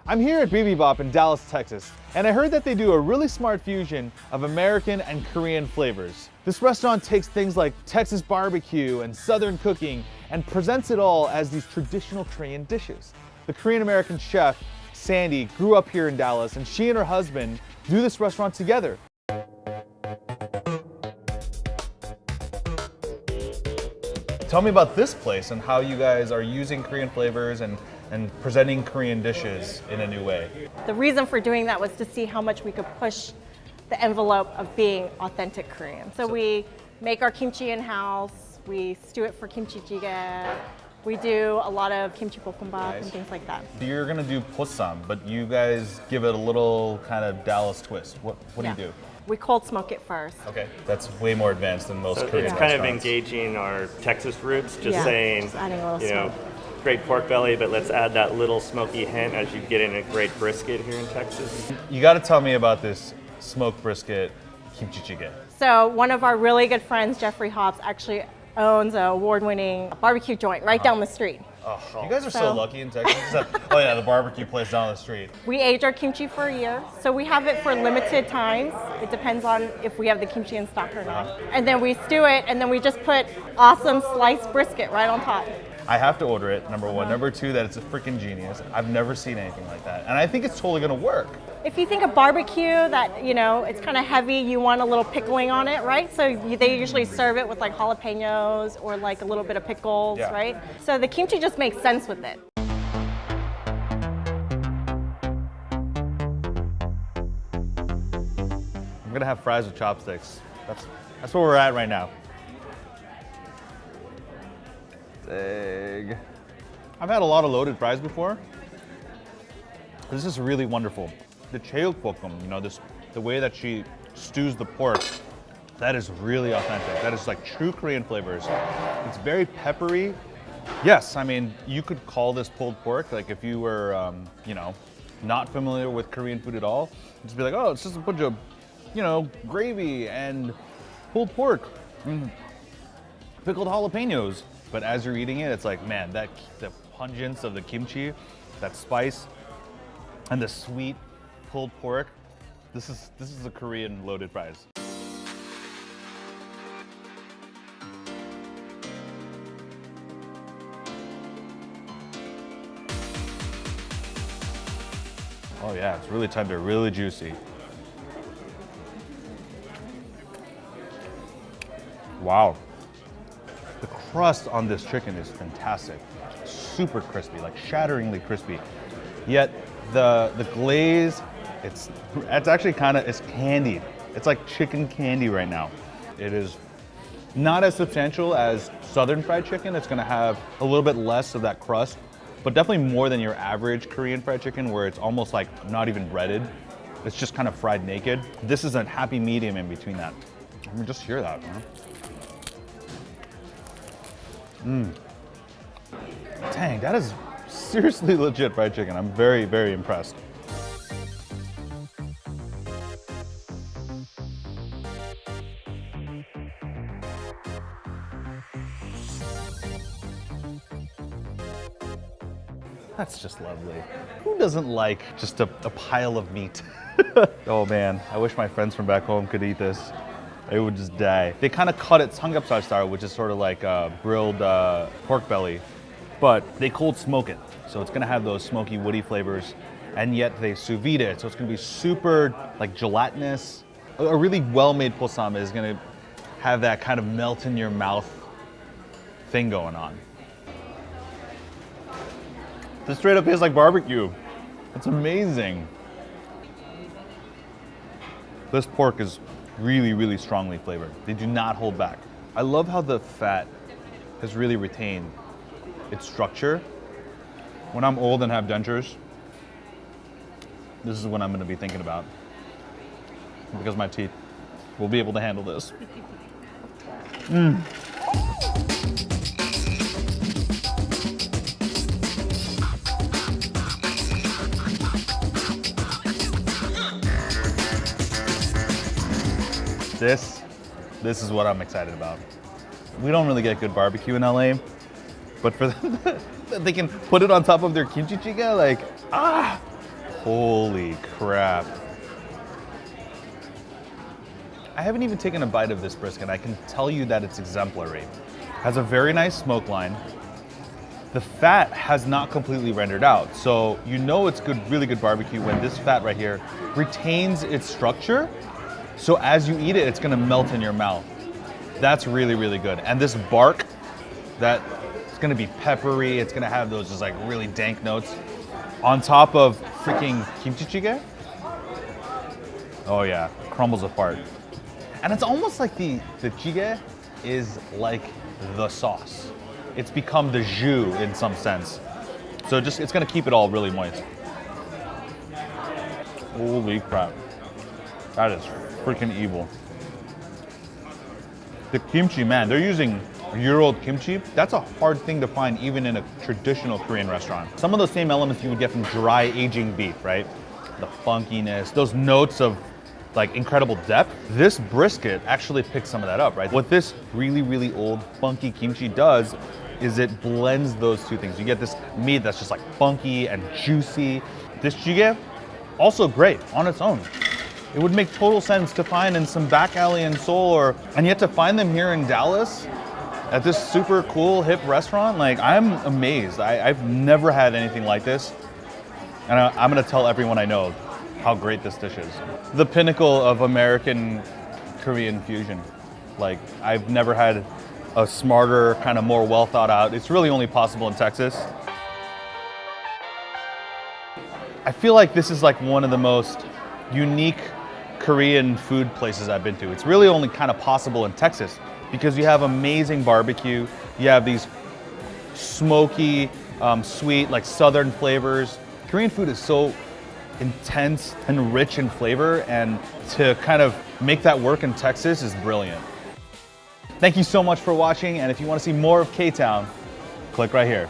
I'm here at Bop in Dallas, Texas, and I heard that they do a really smart fusion of American and Korean flavors. This restaurant takes things like Texas barbecue and Southern cooking and presents it all as these traditional Korean dishes. The Korean-American chef, Sandy, grew up here in Dallas, and she and her husband do this restaurant together. Tell me about this place and how you guys are using Korean flavors and presenting Korean dishes in a new way. The reason for doing that was to see how much we could push the envelope of being authentic Korean. So we make our kimchi in-house, we stew it for kimchi jjigae, we do a lot of kimchi bokkeumbap and things like that. You're gonna do possam, but you guys give it a little kind of Dallas twist. What do you do? We cold smoke it first. Okay, that's way more advanced than most Korean It's kind of restaurants. engaging our Texas roots, just saying, just adding a little you know, smoke. great pork belly, but let's add that little smoky hint as you get in a great brisket here in Texas. You gotta tell me about this smoked brisket kimchi jjigae. So one of our really good friends, Jeffrey Hobbs, actually owns an award-winning barbecue joint right down the street. Oh, you guys are so lucky in Texas. Oh yeah, the barbecue place down the street. We age our kimchi for a year, so we have it for limited times. It depends on if we have the kimchi in stock or not. And then we stew it, and then we just put awesome sliced brisket right on top. I have to order it, number one. Number two, that it's a freaking genius. I've never seen anything like that. And I think it's totally gonna work. If you think of barbecue, that, you know, it's kind of heavy, you want a little pickling on it, right? So they usually serve it with like jalapenos or like a little bit of pickles, right? So the kimchi just makes sense with it. I'm gonna have fries with chopsticks. That's where we're at right now. Egg. I've had a lot of loaded fries before. This is really wonderful. The cheokbokum, you know, the way that she stews the pork, that is really authentic. That is like true Korean flavors. It's very peppery. Yes, I mean, you could call this pulled pork. Like if you were, you know, not familiar with Korean food at all, just be like, oh, it's just a bunch of, you know, gravy and pulled pork, pickled jalapenos. But as you're eating it, it's like, man, the pungence of the kimchi, that spice, and the sweet pulled pork. This is a Korean loaded fries. Oh yeah, it's really tender, really juicy. Wow. The crust on this chicken is fantastic. Super crispy, like shatteringly crispy. Yet the glaze, it's actually it's candied. It's like chicken candy right now. It is not as substantial as Southern fried chicken. It's gonna have a little bit less of that crust, but definitely more than your average Korean fried chicken where it's almost like not even breaded. It's just kind of fried naked. This is a happy medium in between that. I mean, just hear that, man. Dang, that is seriously legit fried chicken. I'm very, very impressed. That's just lovely. Who doesn't like just a pile of meat? Oh man, I wish my friends from back home could eat this. They would just die. They kind of cut it samgyeopsal style, which is sort of like grilled pork belly, but they cold smoke it. So it's gonna have those smoky, woody flavors, and yet they sous vide it. So it's gonna be super like gelatinous. A really well-made possam is gonna have that kind of melt in your mouth thing going on. This straight up tastes like barbecue. It's amazing. This pork is really, really strongly flavored. They do not hold back. I love how the fat has really retained its structure. When I'm old and have dentures, this is what I'm gonna be thinking about. Because my teeth will be able to handle this. This is what I'm excited about. We don't really get good barbecue in LA, but for them, they can put it on top of their kimchi jjigae, like, Holy crap. I haven't even taken a bite of this brisket. I can tell you that it's exemplary. Has a very nice smoke line. The fat has not completely rendered out. So you know it's good, really good barbecue when this fat right here retains its structure. So as you eat it, it's gonna melt in your mouth. That's really, really good. And this bark, that it's gonna be peppery. It's gonna have those just like really dank notes on top of freaking kimchi jjigae. Oh yeah, crumbles apart. And it's almost like the jjigae is like the sauce. It's become the jus in some sense. So it's gonna keep it all really moist. Holy crap. That is freaking evil. The kimchi, man, they're using year-old kimchi. That's a hard thing to find even in a traditional Korean restaurant. Some of those same elements you would get from dry aging beef, right? The funkiness, those notes of like incredible depth. This brisket actually picks some of that up, right? What this really, really old funky kimchi does is it blends those two things. You get this meat that's just like funky and juicy. This jjigae, also great on its own. It would make total sense to find in some back alley in Seoul, and yet to find them here in Dallas at this super cool hip restaurant, like I'm amazed. I've never had anything like this. And I'm gonna tell everyone I know how great this dish is. The pinnacle of American Korean fusion. Like I've never had a smarter, kind of more well thought out. It's really only possible in Texas. I feel like this is like one of the most unique Korean food places I've been to. It's really only kind of possible in Texas because you have amazing barbecue. You have these smoky, sweet, like southern flavors. Korean food is so intense and rich in flavor, and to kind of make that work in Texas is brilliant. Thank you so much for watching, and if you want to see more of K-Town, click right here.